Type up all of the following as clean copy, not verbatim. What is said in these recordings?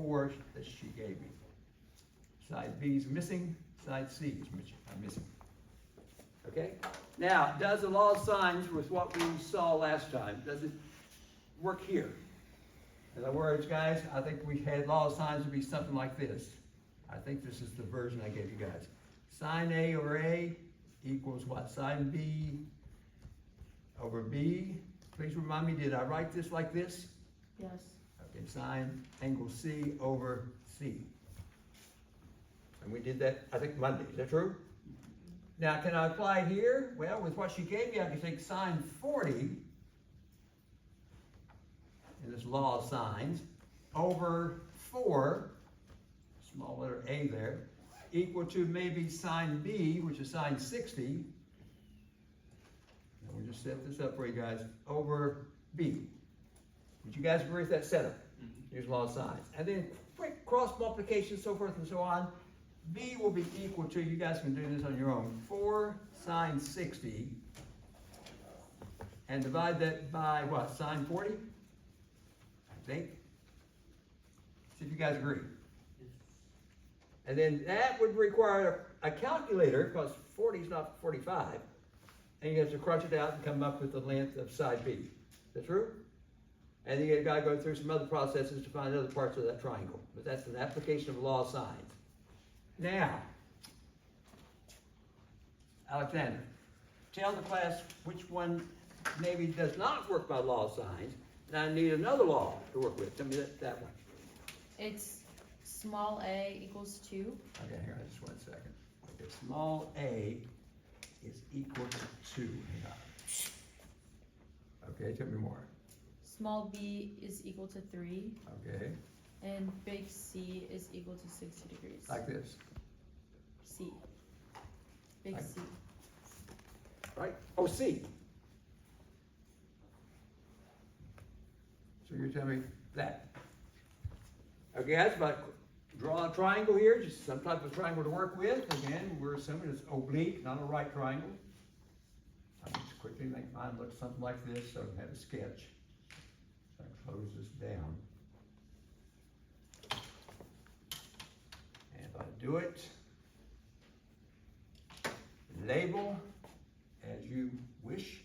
4 that she gave me. Side B is missing, side C is missing. Okay? Now, does the law of signs with what we saw last time, does it work here? In other words, guys, I think we had law of signs to be something like this. I think this is the version I gave you guys. Sine A over A equals what? Sine B over B. Please remind me, did I write this like this? Yes. Okay, sine angle C over C. And we did that, I think, Monday. Is that true? Now, can I apply it here? Well, with what she gave me, I can take sine 40 in this law of sines over 4, small letter a there, equal to maybe sine B, which is sine 60. And we'll just set this up for you guys, over B. Would you guys agree with that setup? Use law of sines. And then quick cross multiplication, so forth and so on. B will be equal to, you guys can do this on your own, 4 sine 60, and divide that by what, sine 40? I think. See if you guys agree. And then that would require a calculator, because 40 is not 45, and you have to crunch it out and come up with the length of side B. Is that true? And then you got to go through some other processes to find other parts of that triangle. But that's an application of law of sines. Now, Alexander, tell the class which one maybe does not work by law of sines, and I need another law to work with. Tell me that one. It's small a equals 2. Okay, here, just 1 second. Okay, small a is equal to 2. Hang on. Okay, tell me more. Small b is equal to 3. Okay, And big C is equal to 60 degrees. like this, C. Big Like- C. right? Oh, C. So you're telling me that. Okay, guys, but draw a triangle here, just some type of triangle to work with. Again, we're assuming it's oblique, not a right triangle. I'll just quickly make mine look something like this, so I can have a sketch. So I close this down. And if I do it, label as you wish.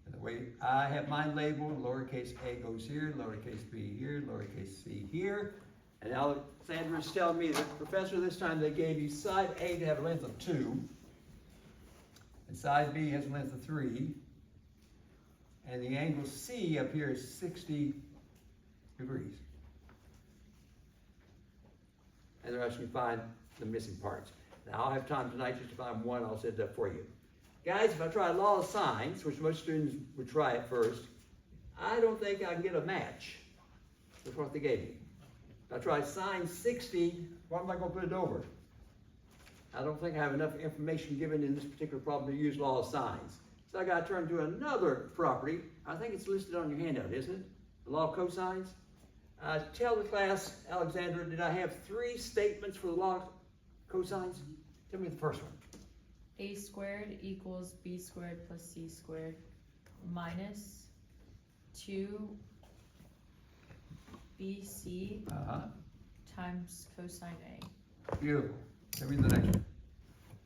And the way I have mine labeled, lowercase a goes here, lowercase b here, lowercase c here. And Alexandra's telling me that, Professor, this time they gave you side A to have a length of 2, and side B has a length of 3, and the angle C up here is 60 degrees. And they're asking me to find the missing parts. Now, I'll have time tonight just to find one, I'll set it up for you. Guys, if I try law of sines, which most students would try at first, I don't think I can get a match with what they gave me. If I try sine 60, what am I going to put it over? I don't think I have enough information given in this particular problem to use law of sines. So I got to turn to another property. I think it's listed on your handout, isn't it? The law of cosines. Tell the class, Alexandra, did I have 3 statements for the law of cosines? Tell me the first one. A squared equals b squared plus c squared minus 2bc times cosine a. Beautiful. Tell me the next one.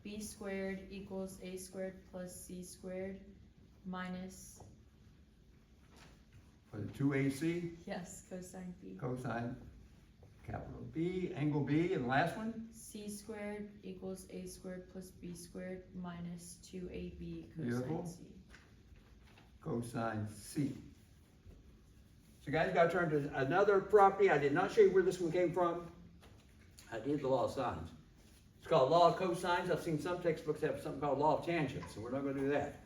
B squared equals a squared plus c squared minus, For the 2AC, yes, cosine b. cosine, capital B, angle B, and the last one? C squared equals a squared plus b squared minus 2ab Beautiful. cosine c. Cosine C. So guys, you gotta turn to another property. I did not show you where this one came from. I did the law of sines. It's called law of cosines. I've seen some textbooks have something called law of tangents, and we're not gonna do that.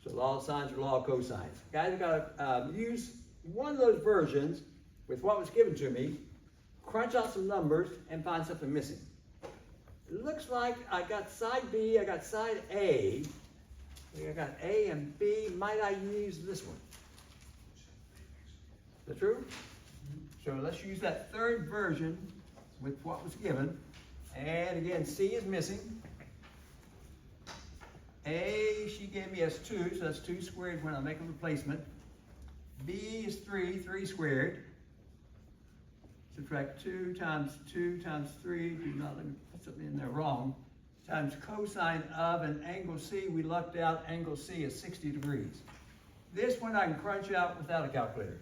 So law of sines or law of cosines. Guys, you gotta use one of those versions with what was given to me, crunch out some numbers, and find something missing. It looks like I got side B, I got side A. I got A and B. Might I use this one? Is that true? So let's use that third version with what was given. And again, C is missing. A, she gave me as 2, so that's 2 squared when I make a replacement. B is 3, 3 squared. subtract 2 times 3, do not let me put something in there wrong, times cosine of an angle C. We lucked out angle C is 60 degrees. This one I can crunch out without a calculator.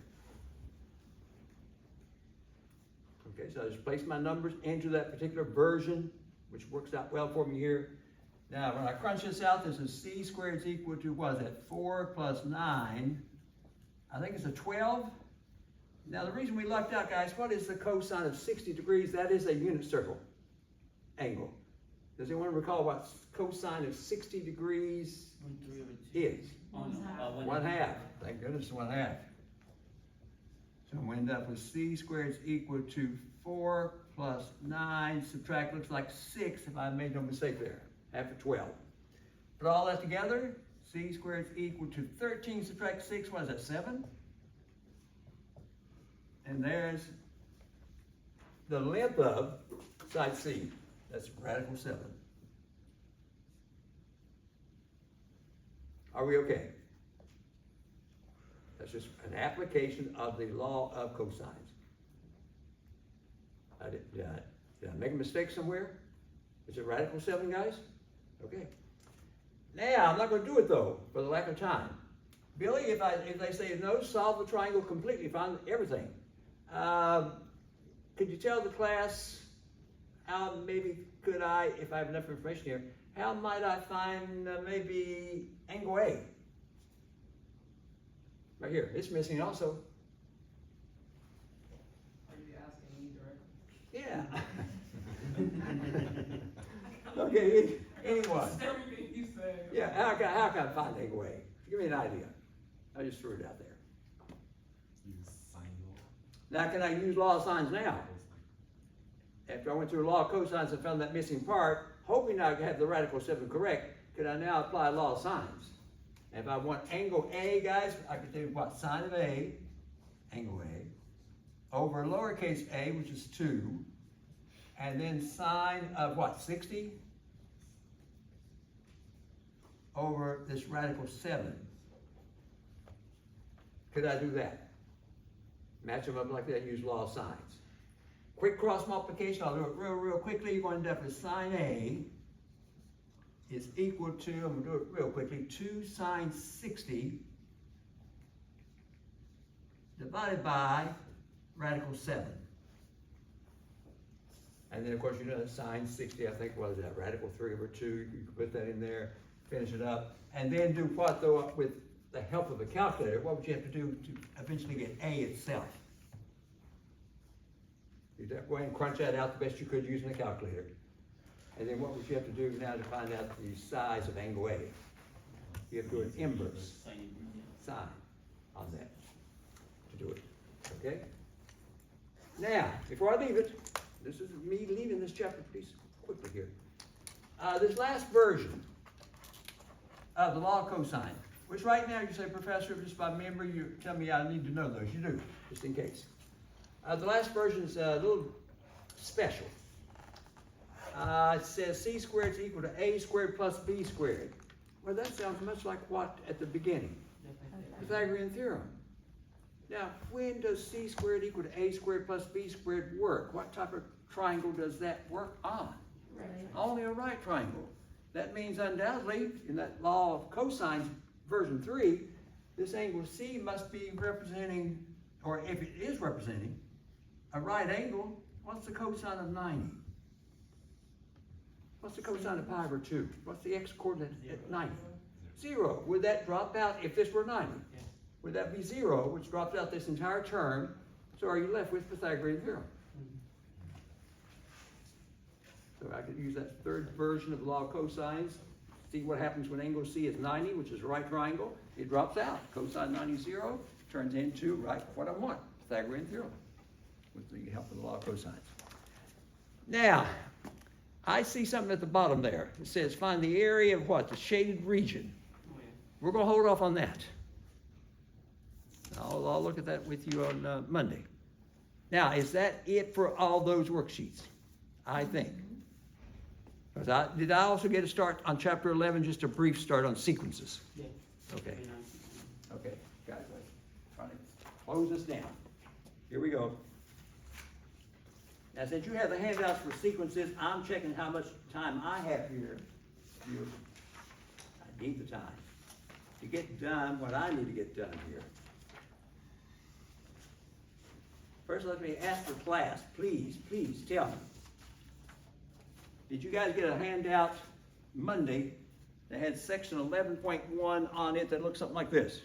Okay, so I just place my numbers into that particular version, which works out well for me here. Now, when I crunch this out, this is C squared is equal to, what is that, 4 plus 9. I think it's a 12. Now, the reason we lucked out, guys, what is the cosine of 60 degrees? That is a unit circle angle. Does anyone recall what cosine of 60 degrees is? 1/2. Thank goodness, 1/2. So we end up with C squared is equal to 4 plus 9, subtract, looks like 6 if I made no mistake there, after 12. Put all that together, C squared is equal to 13, subtract 6, what is that, 7? And there's the length of side C, that's radical 7. Are we okay? That's just an application of the law of cosines. Did I make a mistake somewhere? Is it radical 7, guys? Okay. Now, I'm not going to do it though, for the lack of time. Billy, if they say no, solve the triangle completely, find everything. Could you tell the class how maybe could I, if I have enough information here, how might I find maybe angle A? Right here, it's missing also. Are you asking me directly? Yeah. Okay, anyone. Everything you said. Yeah, how can I find angle A? Give me an idea. I just threw it out there. Use sine law. Now, can I use law of sines now? After I went through law of cosines and found that missing part, hoping I could have the radical 7 correct, could I now apply law of sines? And if I want angle A, guys, I could do what? Sine of A, angle A, over lowercase a, which is 2, and then sine of what? 60? Over this radical 7. Could I do that? Match them up like that, use law of sines. Quick cross multiplication, I'll do it real quickly. You're going to end up with sine A is equal to, I'm going to do it real quickly, 2 sine 60 divided by radical 7. And then, of course, you know that sine 60, I think, what is that, radical 3 over 2. You can put that in there, finish it up. And then do what, though, with the help of a calculator? What would you have to do to eventually get A itself? You go ahead and crunch that out the best you could using a calculator. And then what would you have to do now to find out the size of angle A? You have to do an inverse sine on that to do it, okay? Now, before I leave it, this is me leaving this chapter pretty quickly here. This last version of the law of cosine, which right now you say, Professor, just by memory, you tell me I need to know those. You do, just in case. The last version is a little special. It says C squared is equal to A squared plus B squared. Well, that sounds much like what at the beginning? Pythagorean theorem. Now, when does C squared equal to A squared plus B squared work? What type of triangle does that work on? Right. Only a right triangle. That means undoubtedly, in that law of cosines, version 3, this angle C must be representing, or if it is representing, a right angle. What's the cosine of 90? What's the cosine of pi over 2? What's the x-coordinate at 90? 0. Would that drop out if this were 90? Yeah. Would that be 0, which drops out this entire term? So are you left with Pythagorean theorem? So I could use that third version of the law of cosines. See what happens when angle C is 90, which is a right triangle. It drops out. Cosine 90 is 0, turns into right what I want, Pythagorean theorem, with the help of the law of cosines. Now, I see something at the bottom there. It says find the area of what? The shaded region. We're going to hold off on that. I'll look at that with you on Monday. Now, is that it for all those worksheets? I think. Did I also get a start on chapter 11, just a brief start on sequences? Yeah. Okay. Okay, guys, let's try to close this down. Here we go. Now, since you have the handouts for sequences, I'm checking how much time I have here. I need the time to get done what I need to get done here. First, let me ask for class, please tell me. Did you guys get a handout Monday that had section 11.1 on it that looked something like this?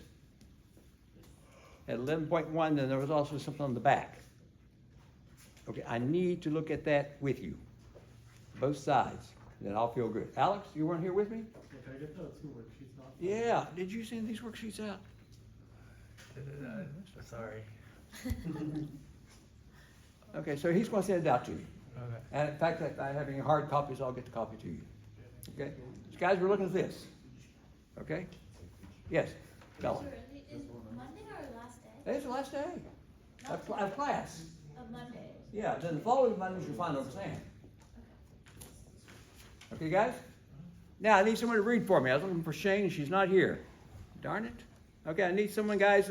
At 11.1, then there was also something on the back. Okay, I need to look at that with you, both sides, then I'll feel good. Alex, you weren't here with me? Can I get the two worksheets off? Yeah, did you send these worksheets out? Sorry. Okay, so he's gonna send it out to you. Okay. And in fact, if I'm having hard copies, I'll get the copy to you. Okay? So guys, we're looking at this. Okay? Yes, Bella. Is Monday our last day? It's the last day of class. Of Monday? Yeah, then the following Monday is your final exam. Okay, guys? Now, I need someone to read for me. I was looking for Shane, and she's not here. Darn it. Okay, I need someone, guys,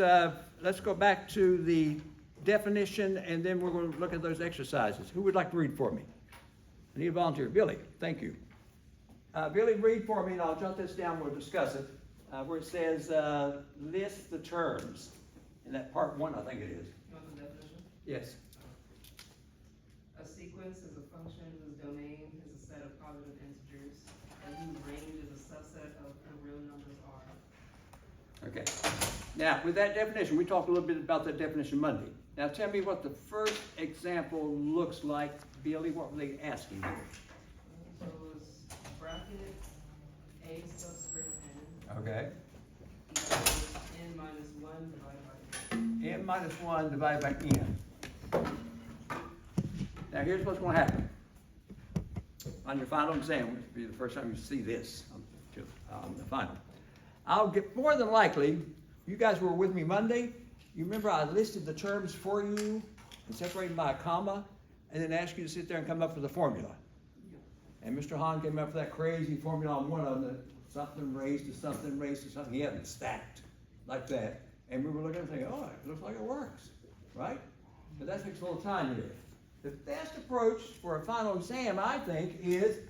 let's go back to the definition, and then we're going to look at those exercises. Who would like to read for me? I need a volunteer. Billy, thank you. Billy, read for me, and I'll jot this down, we'll discuss it, where it says, list the terms. In that part 1, I think it is. You want the definition? Yes. A sequence is a function whose domain is a set of positive integers and whose range is a subset of who real numbers are. Okay. Now, with that definition, we talked a little bit about that definition Monday. Now, tell me what the first example looks like. Billy, what were they asking you? So it's bracket a subscript n Okay. equals n minus 1 divided by n. N minus 1 divided by n. Now, here's what's going to happen. On your final exam, which will be the first time you see this on the final, I'll get, more than likely, you guys were with me Monday. You remember I listed the terms for you and separated by a comma, and then asked you to sit there and come up with a formula. And Mr. Hahn came up with that crazy formula on one of them, that something raised to something raised to something. He had them stacked like that. And we were looking and saying, oh, it looks like it works, right? But that takes a little time here. The best approach for a final exam, I think, is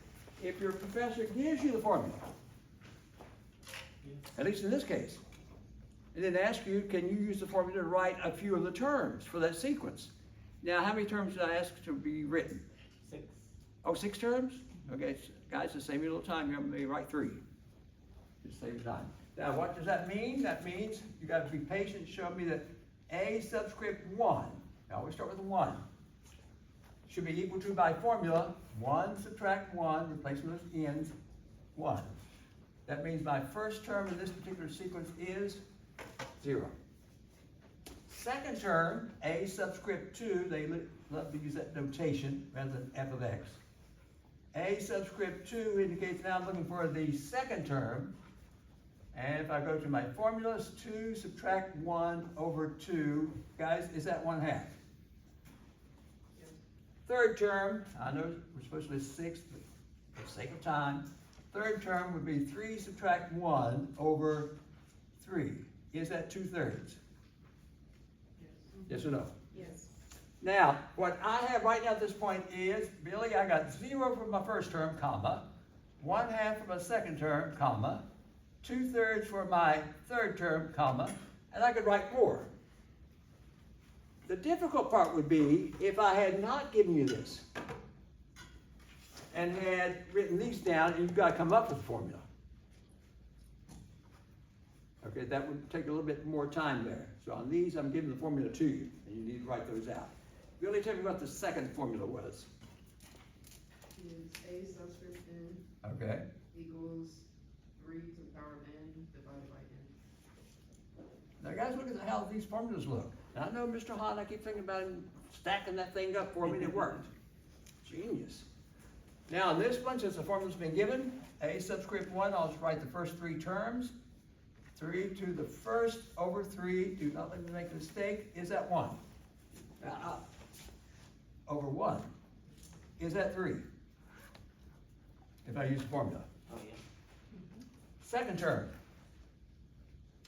if your professor gives you the formula, at least in this case, and then ask you, can you use the formula to write a few of the terms for that sequence? Now, how many terms did I ask to be written? 6. Oh, 6 terms? Okay, guys, just save me a little time here. I'm going to write 3. Just save time. Now, what does that mean? That means you got to be patient and show me that a subscript 1, I always start with a 1, should be equal to, by formula, 1 subtract 1, replacing those n's, 1. That means my first term in this particular sequence is 0. Second term, a subscript 2, they love to use that notation rather than f of x. A subscript 2 indicates now I'm looking for the second term. And if I go to my formulas, 2 subtract 1 over 2, guys, is that 1/2? Yes. Third term, I know we're supposed to list 6, but for the sake of time, third term would be 3 subtract 1 over 3. Is that 2/3? Yes. Yes or no? Yes. Now, what I have right now at this point is, Billy, I got 0 for my first term, comma, 1/2 for my second term, comma, 2/3 for my third term, comma, and I could write more. The difficult part would be if I had not given you this and had written these down, and you've got to come up with a formula. Okay, that would take a little bit more time there. So on these, I'm giving the formula to you, and you need to write those out. Billy, tell me what the second formula was. Is a subscript n Okay. equals 3 to the power of n divided by n. Now, guys, look at how these formulas look. And I know Mr. Hahn, I keep thinking about him stacking that thing up for me, and it worked. Genius. Now, in this one, since the formula's been given, a subscript 1, I'll just write the first 3 terms. 3 to the first over 3, do not let me make a mistake, is that 1? Over 1, is that 3? If I use the formula. Oh, yeah. Second term,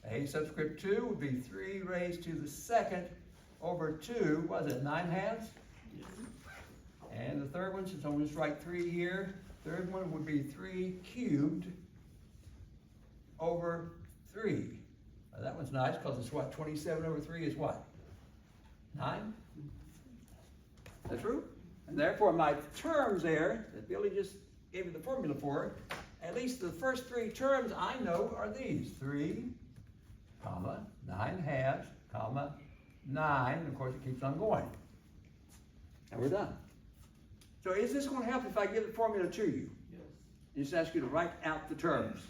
a subscript 2 would be 3 raised to the second over 2, what is it, 9/2? the third one, since I'm gonna just write 3 here, third one would be 3 cubed over 3. Now, that one's nice, because it's what, 27 over 3 is what? 9? That's true? And therefore, my terms there, that Billy just gave me the formula for, at least the first 3 terms I know are these. 3, comma, 9 halves, comma, 9, and of course it keeps on going. And we're done. So is this going to help if I give the formula to you? Yes. Just ask you to write out the terms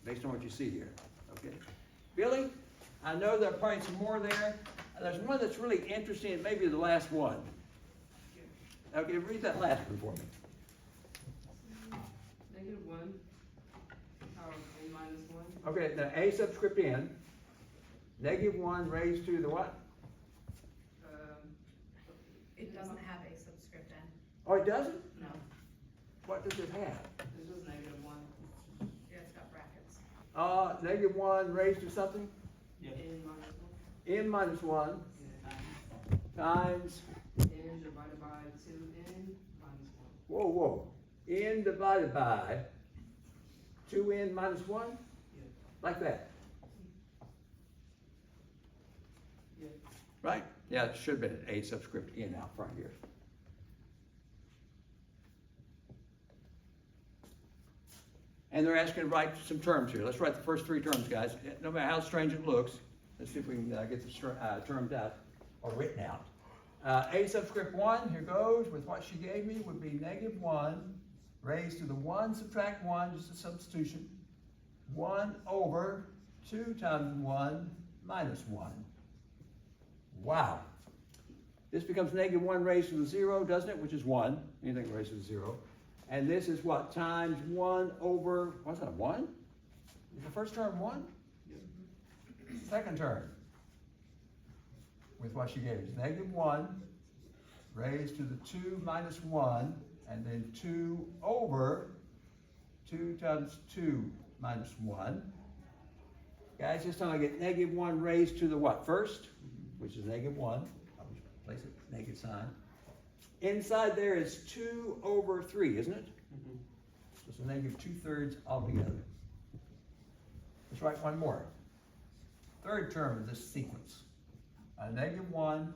based on what you see here, okay? Billy, I know there are probably some more there. There's one that's really interesting, it may be the last one. Okay, read that last one for me. -1, power of n minus 1. Okay, now a subscript n, -1 raised to the what? It doesn't have a subscript n. Oh, it doesn't? No, What does it have? it's just -1. Yeah, it's got brackets. -1 raised to something? N minus 1. N minus 1 times, N divided by 2n minus 1. whoa, whoa, n divided by 2n minus 1? Yeah. Like that, Yeah. right? Yeah, it should have been a subscript n out front here. And they're asking to write some terms here. Let's write the first 3 terms, guys. No matter how strange it looks, let's see if we can get the terms out or written out. A subscript 1, here goes with what she gave me, would be -1 raised to the 1 subtract 1, just a substitution. 1 over 2 times 1 minus 1. Wow. This becomes -1 raised to the 0, doesn't it? Which is 1. Anything raised to the 0. And this is what? Times 1 over, what's that, 1? Is the first term 1? Second term, with what she gave us, -1 raised to the 2 minus 1, and then 2 over 2 times 2 minus 1. Guys, this time I get -1 raised to the what? First, which is -1. I'll just place it, negative sign. Inside there is 2 over 3, isn't it? So it's a -2/3 altogether. Let's write one more. Third term of this sequence. A -1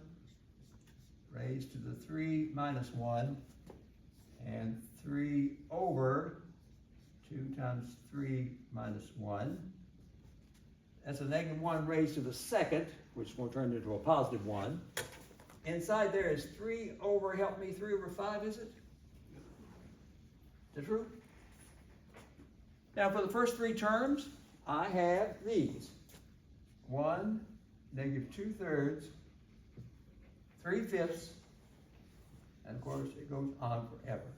raised to the 3 minus 1, and 3 over 2 times 3 minus 1. That's a -1 raised to the second, which is going to turn into a +1. Inside there is 3 over, help me, 3 over 5, is it? Is that true? Now for the first 3 terms, I have these. 1, -2/3, 3/5, and of course it goes on forever.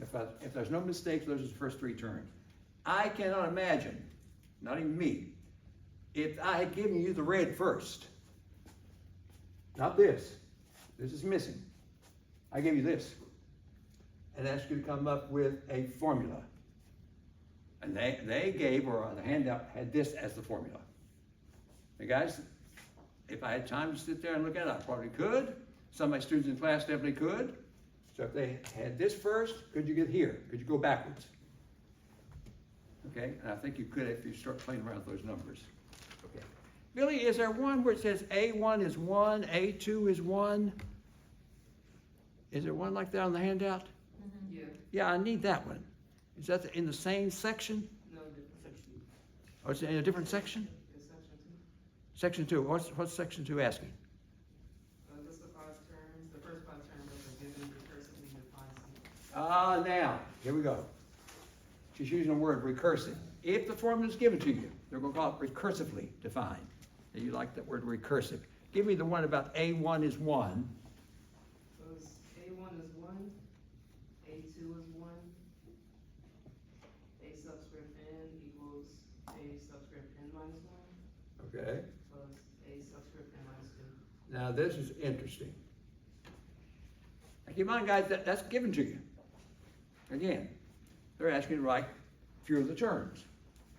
If there's no mistakes, those are the first 3 terms. I cannot imagine, not even me, if I had given you the red first. Not this. This is missing. I gave you this. And asked you to come up with a formula. And they gave, or the handout had this as the formula. And guys, if I had time to sit there and look at it, I probably could. Some of my students in class definitely could. So if they had this first, could you get here? Could you go backwards? Okay, and I think you could if you start playing around with those numbers. Okay. Billy, is there one where it says A1 is 1, A2 is 1? Is there one like that on the handout? Yeah. Yeah, I need that one. Is that in the same section? No, different section. Or is it in a different section? It's section 2. Section 2, what's section 2 asking? Just the 5 terms. The first 5 terms are given recursively defined sequence. Now, here we go. She's using the word recursive. If the formula is given to you, they're going to call it recursively defined. And you like that word recursive. Give me the one about A1 is 1. So it's A1 is 1, A2 is 1, A subscript n equals A subscript n minus 1, Okay. plus A subscript n minus 2. Now this is interesting. Now keep in mind, guys, that's given to you. Again, they're asking you to write few of the terms.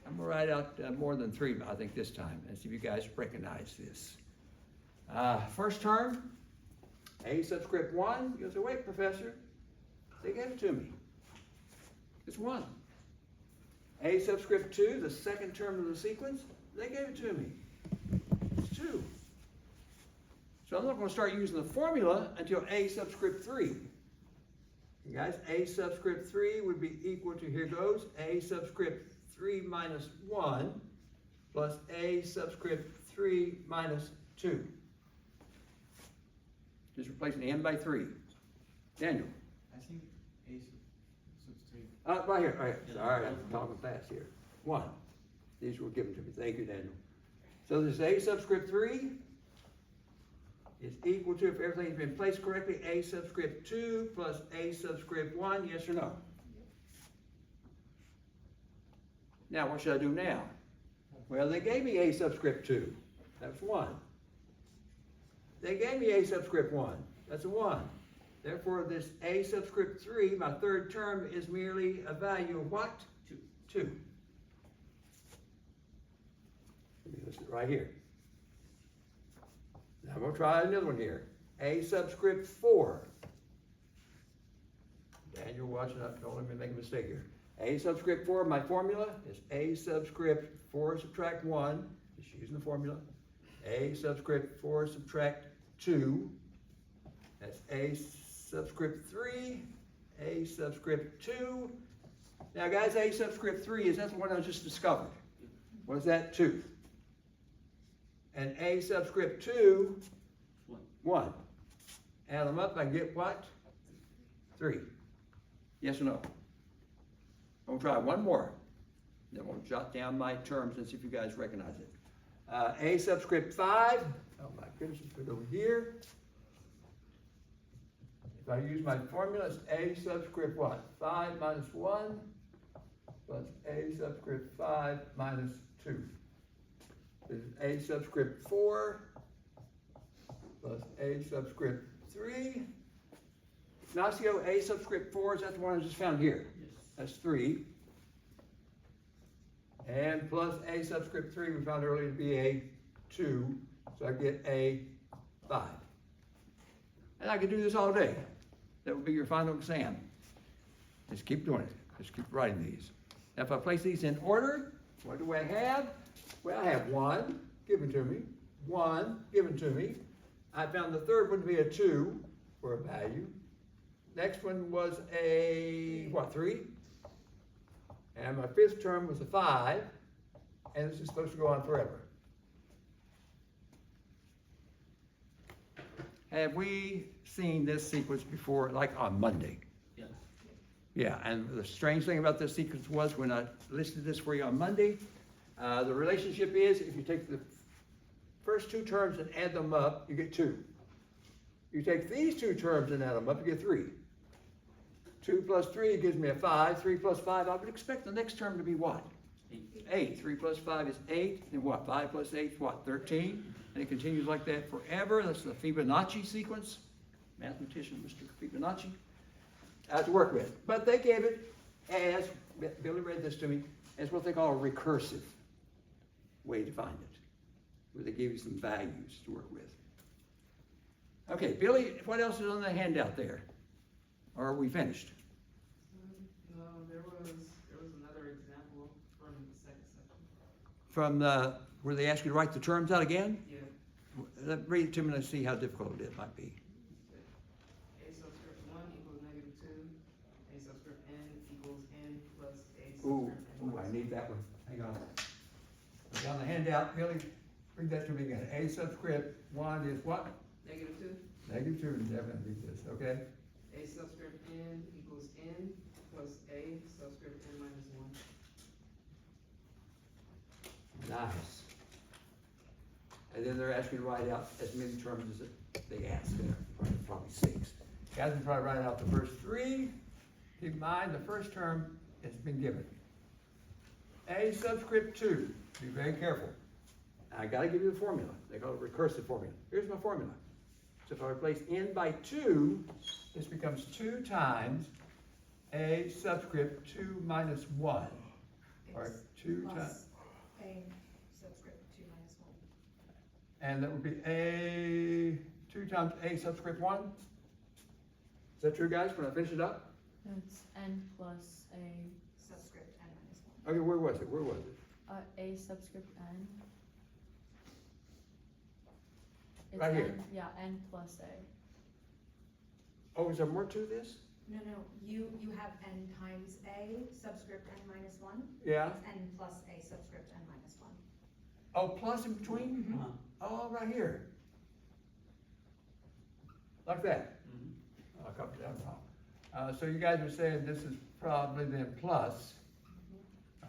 I'm going to write out more than 3, I think, this time, and see if you guys recognize this. First term, A subscript 1, you say, wait, professor, they gave it to me. It's 1. A subscript 2, the second term of the sequence, they gave it to me. It's 2. So I'm not going to start using the formula until A subscript 3. You guys, A subscript 3 would be equal to, here goes, A subscript 3 minus 1 plus A subscript 3 minus 2. Just replacing n by 3. Daniel. I think A substrate. Right here, right here. Sorry, I'm talking fast here. 1. These were given to me. Thank you, Daniel. So this A subscript 3 is equal to, if everything's been placed correctly, A subscript 2 plus A subscript 1, yes or no? Now, what should I do now? Well, they gave me A subscript 2. That's 1. They gave me A subscript 1. That's a 1. Therefore, this A subscript 3, my third term, is merely a value of what? 2. Let me list it right here. Now I'm going to try another one here. A subscript 4. Daniel, watching up, don't let me make a mistake here. A subscript 4, my formula is A subscript 4 subtract 1, just using the formula. A subscript 4 subtract 2, that's A subscript 3, A subscript 2. Now guys, A subscript 3 that's the one I just discovered. What is that? 2. And A subscript 2, 1. Add them up, I get what? 3. Yes or no? I'm going to try one more. Then we'll jot down my terms and see if you guys recognize it. A subscript 5. Oh my goodness, let's put it over here. If I use my formula, it's A subscript what? 5 minus 1 plus A subscript 5 minus 2. This is A subscript 4 plus A subscript 3. Ignacio, A subscript 4, is that the one I just found here? Yes. That's 3. And plus A subscript 3 we found earlier to be a 2. So I get a 5. And I could do this all day. That would be your final exam. Just keep doing it. Just keep writing these. Now if I place these in order, what do I have? Well, I have 1 given to me. 1 given to me. I found the third one to be a 2 for a value. Next one was a, what, 3? And my fifth term was a 5. And this is supposed to go on forever. Have we seen this sequence before, like on Monday? Yes. Yeah, and the strange thing about this sequence was when I listed this for you on Monday, the relationship is if you take the first 2 terms and add them up, you get 2. You take these 2 terms and add them up, you get 3. 2 plus 3 gives me a 5. 3 plus 5, I would expect the next term to be what? 8. 3 plus 5 is 8. And what? 5 plus 8 is what? 13. And it continues like that forever. That's the Fibonacci sequence. Mathematician, Mr. Fibonacci. To work with. But they gave it as, Billy read this to me, as what they call a recursive way to find it. Where they give you some values to work with. Okay, Billy, what else is on the handout there? Or are we finished? No, there was another example from the second section. From where they ask you to write the terms out again? Yeah. Read it to me and let's see how difficult it might be. A subscript 1 equals -2. A subscript n equals n plus a Ooh, subscript n I minus need that one. Hang on. Down the handout, Billy, read that to me again. A subscript 1 is what? -2. -2, definitely read this, okay? A subscript n equals n plus a subscript n minus 1. Nice. And then they're asking you to write out as many terms as they ask there, probably 6. Guys can probably write out the first 3. Keep in mind, the first term has been given. A subscript 2, be very careful. I gotta give you the formula. They call it recursive formula. Here's my formula. So if I replace n by 2, this becomes 2 times a subscript 2 minus 1. Or 2 times. A subscript 2 minus 1. And that would be a 2 2 times a subscript 1. Is that true, guys, when I finish it up? No, it's n plus Subscript n minus one. Okay, where was it? a subscript n. It's Right here. n, yeah, n plus a. Oh, is there more to this? No, you have n times a subscript n minus one. Yeah. It's n plus a subscript n minus one. Oh, plus in between? Uh-huh. Oh, right here. Like that. Mhm. I'll copy that wrong. So you guys are saying this is probably then plus.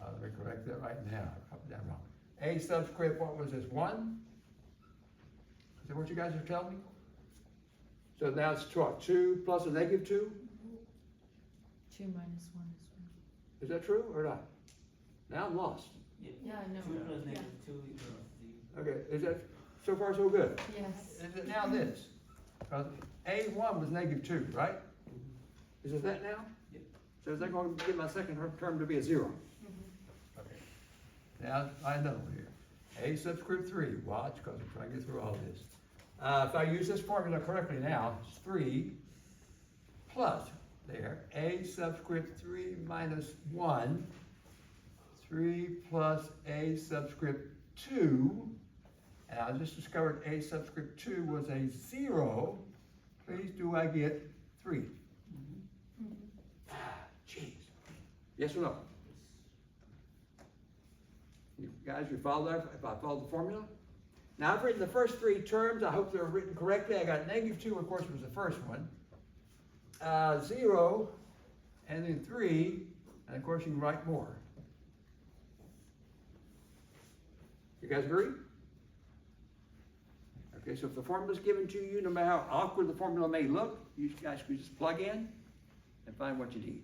Let me correct that right now. I copied that wrong. A subscript, what was this, 1? Is that what you guys are telling me? So now it's what, 2 plus a negative 2? 2 minus 1 is 1. Is that true or not? Now I'm lost. Yeah, I know. 2 plus negative 2 equals 3. Okay, is that, so far so good? Yes. Is it now this? Because A1 was negative 2, right? Is it that now? Yep. So is that going to get my second term to be a 0? Okay. Now, I know here. A subscript 3, watch, because I'm trying to get through all this. If I use this formula correctly now, it's 3 plus, there, A subscript 3 minus 1, 3 plus A subscript 2, and I just discovered A subscript 2 was a 0. Please do I get 3? Jeez. Yes or no? You guys, you follow that, if I follow the formula? Now, I've written the first 3 terms. I hope they're written correctly. I got negative 2, of course, was the first one. 0, and then 3, and of course, you can write more. You guys agree? Okay, so if the formula's given to you, no matter how awkward the formula may look, you guys can just plug in and find what you need.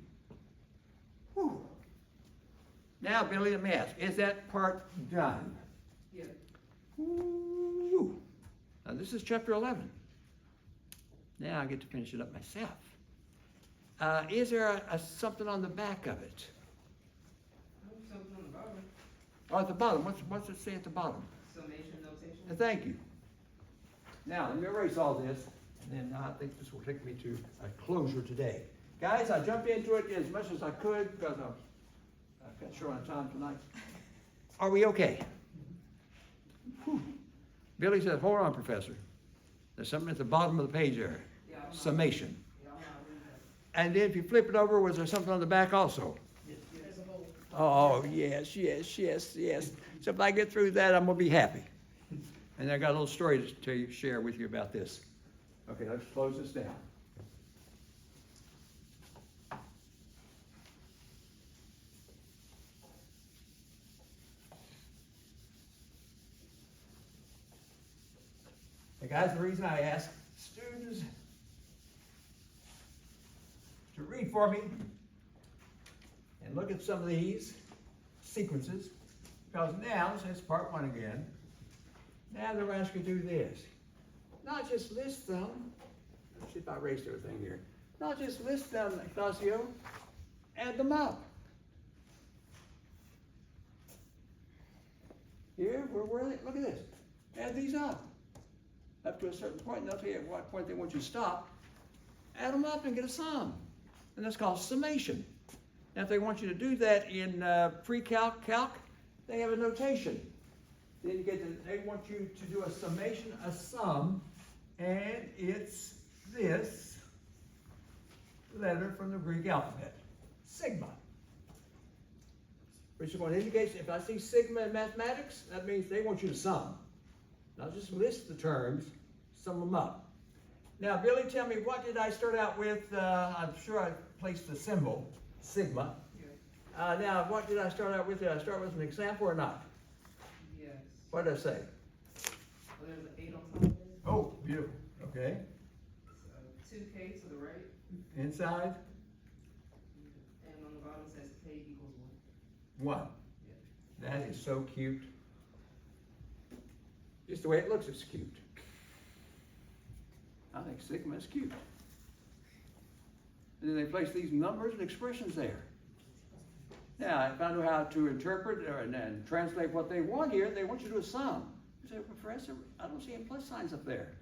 Whew. Now, Billy, let me ask, is that part done? Yeah. Woo. Now, this is chapter 11. Now I get to finish it up myself. Is there something on the back of it? Something on the bottom. Or at the bottom, what's it say at the bottom? Summation notation. Thank you. Now, let me erase all this, and then I think this will take me to a closure today. Guys, I jumped into it as much as I could because I've got short on time tonight. Are we okay? Whew. Billy said, hold on, Professor. There's something at the bottom of the page there. Yeah, I'm not- Summation. Yeah, I'm not reading that. And then if you flip it over, was there something on the back also? There's a whole. Oh, yes. So if I get through that, I'm gonna be happy. And I got a little story to share with you about this. Okay, let's close this down. Hey guys, the reason I ask students to read for me and look at some of these sequences, because now, since part 1 again, now they're asking you to do this. Not just list them, let's see if I erased everything here. Not just list them, Ignacio, add them up. Here, where are they? Look at this. Add these up to a certain point, and they'll tell you at what point they want you to stop. Add them up and get a sum. And that's called summation. Now, if they want you to do that in pre-calc, they have a notation. Then you get they want you to do a summation, a sum, and it's this letter from the Greek alphabet, sigma. Which is what indicates, if I see sigma in mathematics, that means they want you to sum. Not just list the terms, sum them up. Now, Billy, tell me, what did I start out with? I'm sure I placed the symbol, sigma. Yeah. Now, what did I start out with? Did I start with an example or not? Yes. What did I say? Well, there's an 8 on top of it. Oh, beautiful. Okay. 2K to the right, Inside, and on the bottom it says K equals 1. That is so cute. Just the way it looks, it's cute. I think sigma is cute. And then they place these numbers and expressions there. Now, if I know how to interpret and translate what they want here, they want you to do a sum. You say, Professor, I don't see any plus signs up there.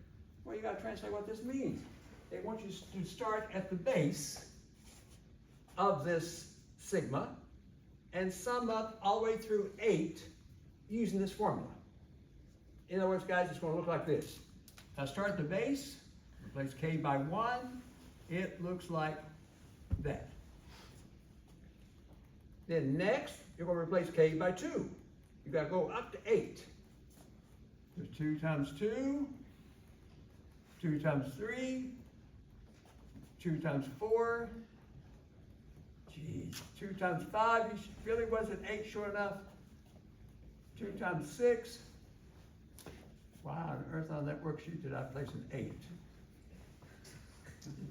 Well, you gotta translate what this means. They want you to start at the base of this sigma and sum up all the way through 8 using this formula. In other words, guys, it's gonna look like this. If I start at the base, replace k by 1, it looks like that. Then next, you're gonna replace k by 2. You gotta go up to 8. There's 2 times 2, 2 times 3, 2 times 4, geez, 2 times 5, you really wasn't 8 sure enough. 2 times 6, why on earth on that worksheet did I place an 8?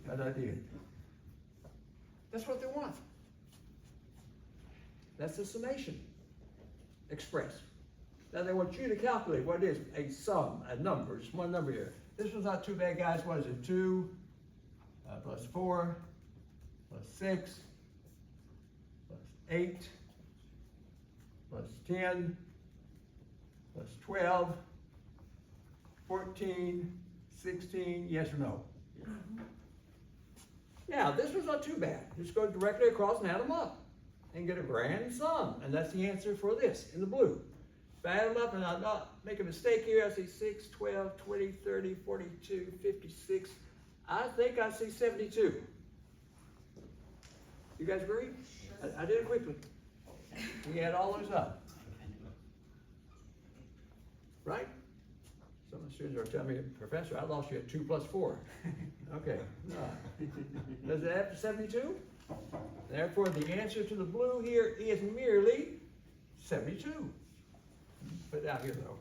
But I did. That's what they want. That's the summation expressed. Now they want you to calculate what is a sum, a number, just one number here. This one's not too bad, guys. What is it? 2 plus 4 plus 6 plus 8 plus 10 plus 12, 14, 16, yes or no? Yeah, this one's not too bad. Just go directly across and add them up and get a grand sum. And that's the answer for this in the blue. If I add them up and I not make a mistake here, I see 6, 12, 20, 30, 42, 56. I think I see 72. You guys agree? I did it quickly. We add all those up. Right? Some of the students are telling me, Professor, I lost you at 2 plus 4. Okay. Does it add to 72? Therefore, the answer to the blue here is merely 72. Put it out here, though.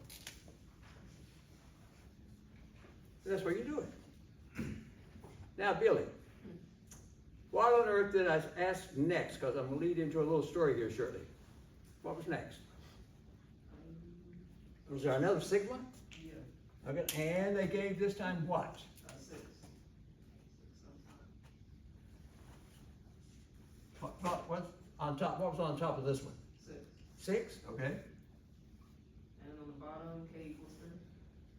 That's where you do it. Now, Billy, what on earth did I ask next? Because I'm going to lead into a little story here shortly. What was next? Was there another sigma? Yeah, Okay, and they gave this time what? 6. What's on top? What was on top of this one? 6. 6, okay. And on the bottom, k equals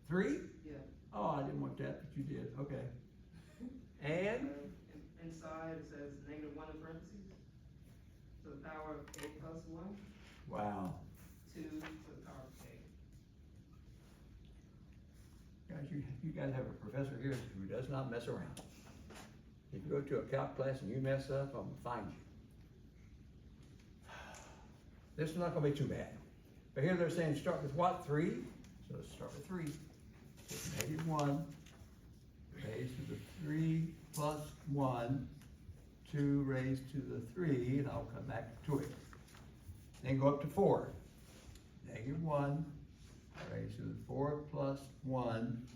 3? Yeah. Oh, I didn't want that, but you did, okay. And? Inside it says -1 in parentheses. To the power of k plus 1. Wow. 2 to the power of k. Guys, you guys have a professor here who does not mess around. If you go to a calc class and you mess up, I'm gonna find you. This is not gonna be too bad. But here they're saying start with what, 3? So let's start with 3. It's -1 raised to the 3 plus 1, 2 raised to the 3, and I'll come back to it. Then go up to 4. -1 raised to the 4 plus 1,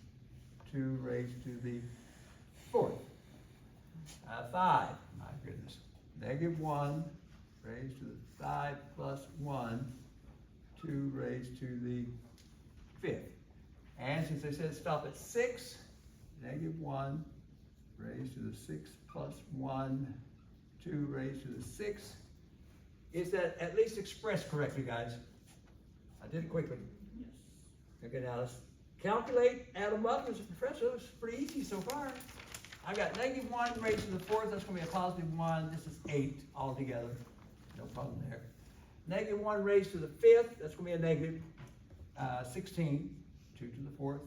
2 raised to the 4th. 5, my goodness. -1 raised to the 5 plus 1, 2 raised to the 5th. And since they said stop at 6, -1 raised to the 6 plus 1, 2 raised to the 6. Is that at least expressed correctly, guys? I did it quickly. Yes. Okay, now let's calculate, add them up as a professor. It's pretty easy so far. I got -1 raised to the 4th, that's gonna be a +1. This is 8 altogether. No problem there. -1 raised to the 5th, that's gonna be a negative 16, 2 to the 4th.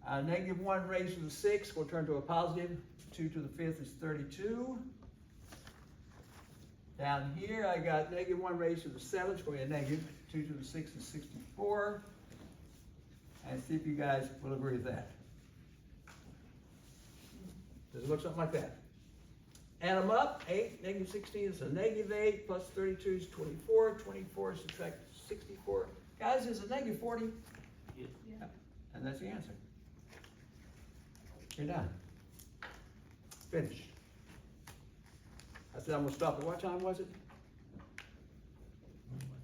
-1 raised to the 6th will turn to a positive, 2 to the 5th is 32. Down here, I got -1 raised to the 7th, it's going to be a negative, 2 to the 6th is 64. And see if you guys will agree with that. Does it look something like that? Add them up, 8, -16 is a -8, plus 32 is 24, 24 subtract 64. Guys, is it -40? Yeah. And that's the answer. You're done. Finished. I said I'm gonna stop at what time was it?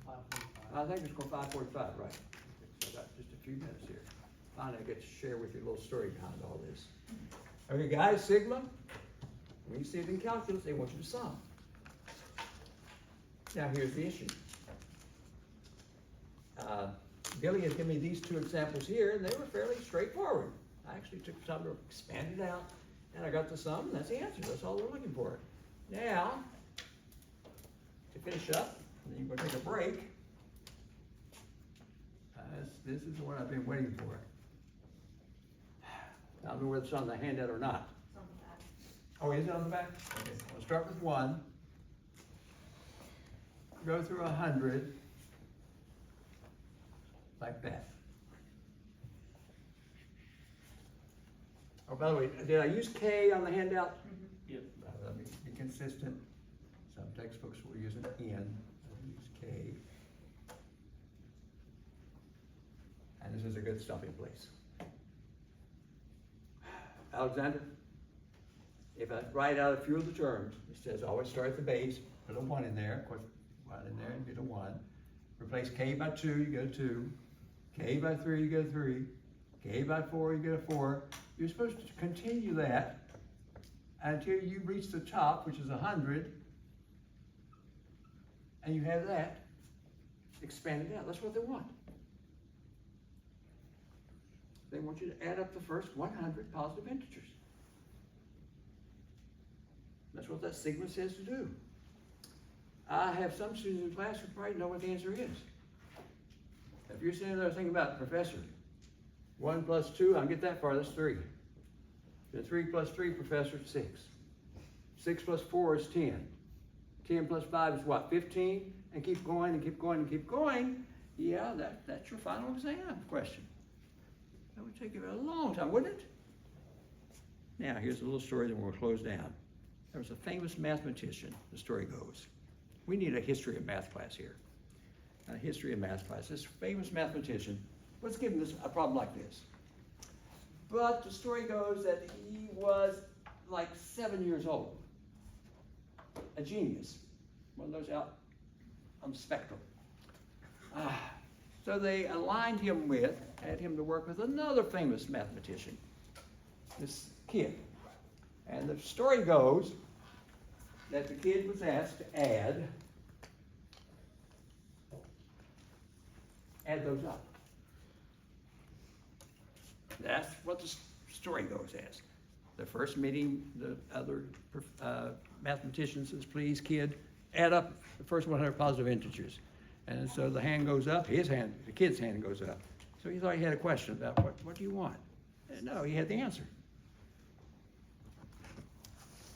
5:45. I think it's going 5:45, right. So I got just a few minutes here. Finally, I get to share with you a little story behind all this. Okay, guys, sigma, when you see it in calculus, they want you to sum. Now, here's the issue. Billy has given me these 2 examples here, and they were fairly straightforward. I actually took the time to expand it out, and I got the sum, and that's the answer. That's all they're looking for. Now, to finish up, and then you're gonna take a break. This is the one I've been waiting for. I don't know whether it's on the handout or not. It's on the back. Oh, is it on the back? Okay, I'll start with 1. Go through 100, like that. Oh, by the way, did I use K on the handout? Yep. Let me be consistent. Some textbooks will use an N, I'll use K. And this is a good stopping place. Alexander, if I write out a few of the terms, it says always start at the base, put a 1 in there, of course, 1 in there, and get a 1. Replace K by 2, you get a 2. K by 3, you get a 3. K by 4, you get a 4. You're supposed to continue that until you reach the top, which is 100, and you have that expanded out. That's what they want. They want you to add up the first 100 positive integers. That's what that sigma says to do. I have some students in class who probably know what the answer is. If you're sitting there thinking about, professor, 1 plus 2, I can get that far, that's 3. Then 3 plus 3, professor, 6. 6 plus 4 is 10. 10 plus 5 is what, 15? And keep going and keep going and keep going. Yeah, that's your final exam question. That would take you a long time, wouldn't it? Now, here's a little story, then we'll close down. There was a famous mathematician, the story goes. We need a history of math class here. A history of math class. This famous mathematician was given a problem like this. But the story goes that he was like 7 years old. A genius. One of those out on the spectrum. So they aligned him had him to work with another famous mathematician, this kid. And the story goes that the kid was asked to add those up. That's what the story goes as. The first meeting, the other mathematician says, please, kid, add up the first 100 positive integers. And so the hand goes up, the kid's hand goes up. So he thought he had a question about what do you want? And no, he had the answer.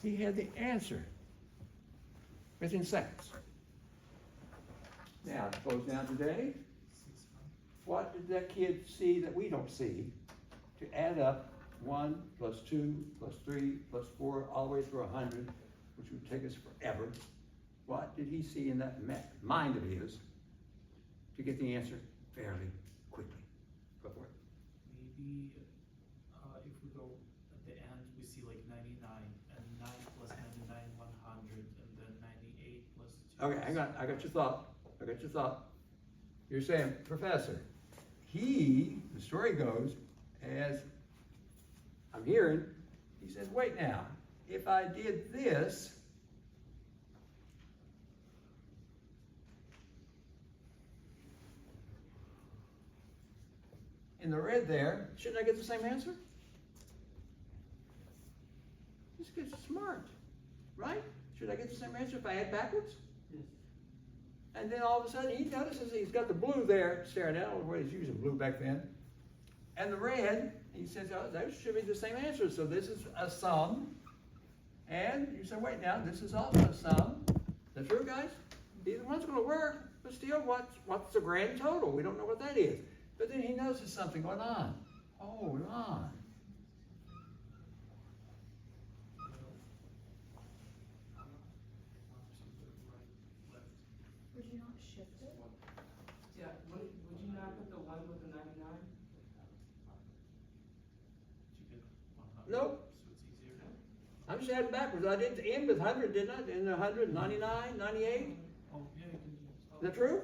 He had the answer within seconds. Now, to close down today, what did that kid see that we don't see to add up 1 plus 2 plus 3 plus 4 all the way through 100, which would take us forever? What did he see in that mind of his to get the answer fairly quickly? Go for it. Maybe if we go at the end, we see like 99, and 9 plus 99, 100, and then 98 plus 2. Okay, hang on. I got your thought. You're saying, Professor, the story goes, as I'm hearing, he says, wait now, if I did this, in the red there, shouldn't I get the same answer? This kid's smart, right? Should I get the same answer if I add backwards? Yes. And then all of a sudden he notices he's got the blue there staring at him, where he's using blue back then. And the red, he says, oh, those should be the same answer. So this is a sum. And you say, wait now, this is also a sum. That's true, guys? Either one's going to work, but still, what's the grand total? We don't know what that is. But then he notices something going on. Hold on. Would you not shift it? Yeah, would you not put the 1 with the 99? You get 100. Nope. So it's easier. I'm just adding backwards. I did the end with 100, didn't I? In 100, 99, 98. Oh, yeah, you can do Is that true?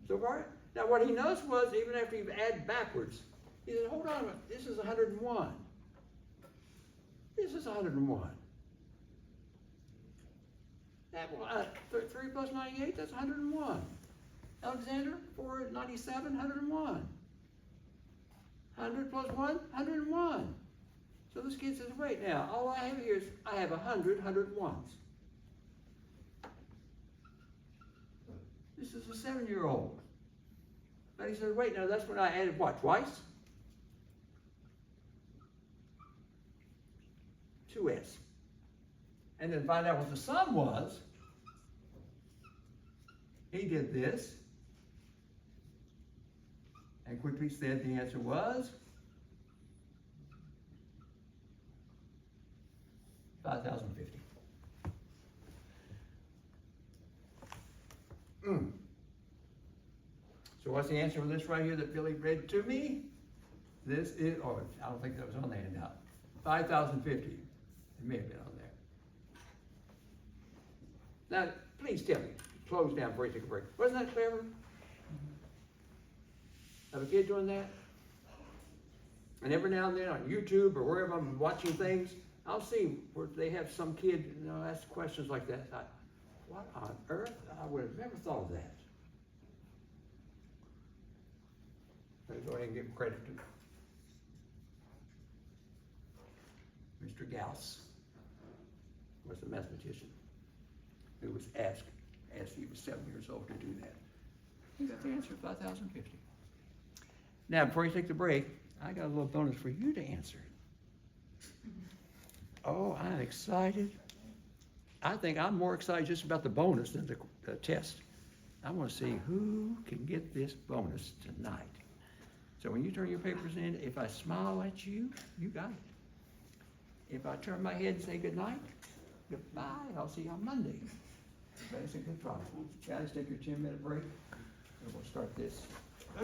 So far? Now what he noticed was, even after you add backwards, he said, hold on a minute, this is 101. This is 101. That 3 plus 98, that's 101. Alexander, 497, 101. 100 plus 1, 101. So this kid says, wait now, all I have here is, I have 100 101s. This is a 7-year-old. But he says, wait now, that's when I added what, twice? 2s. And then find out what the sum was. He did this. And quickly said the answer was 5,050. So what's the answer for this right here that Billy read to me? This is, oh, I don't think that was on the handout. 5,050. It may have been on there. Now, please tell me, close down before you take a break. Wasn't that clever? Have a kid doing that? And every now and then on YouTube or wherever I'm watching things, I'll see where they have some kid, ask questions like that. What on earth? I would have never thought of that. Let's go ahead and give credit to Mr. Gauss, was the mathematician who was asked as he was 7 years old to do that. He got the answer, 5,050. Now, before you take the break, I got a little bonus for you to answer. Oh, I'm excited. I think I'm more excited just about the bonus than the test. I want to see who can get this bonus tonight. So when you turn your papers in, if I smile at you, you got it. If I turn my head and say good night, goodbye, I'll see you on Monday. That's a good problem. Guys, take your 10-minute break, and we'll start this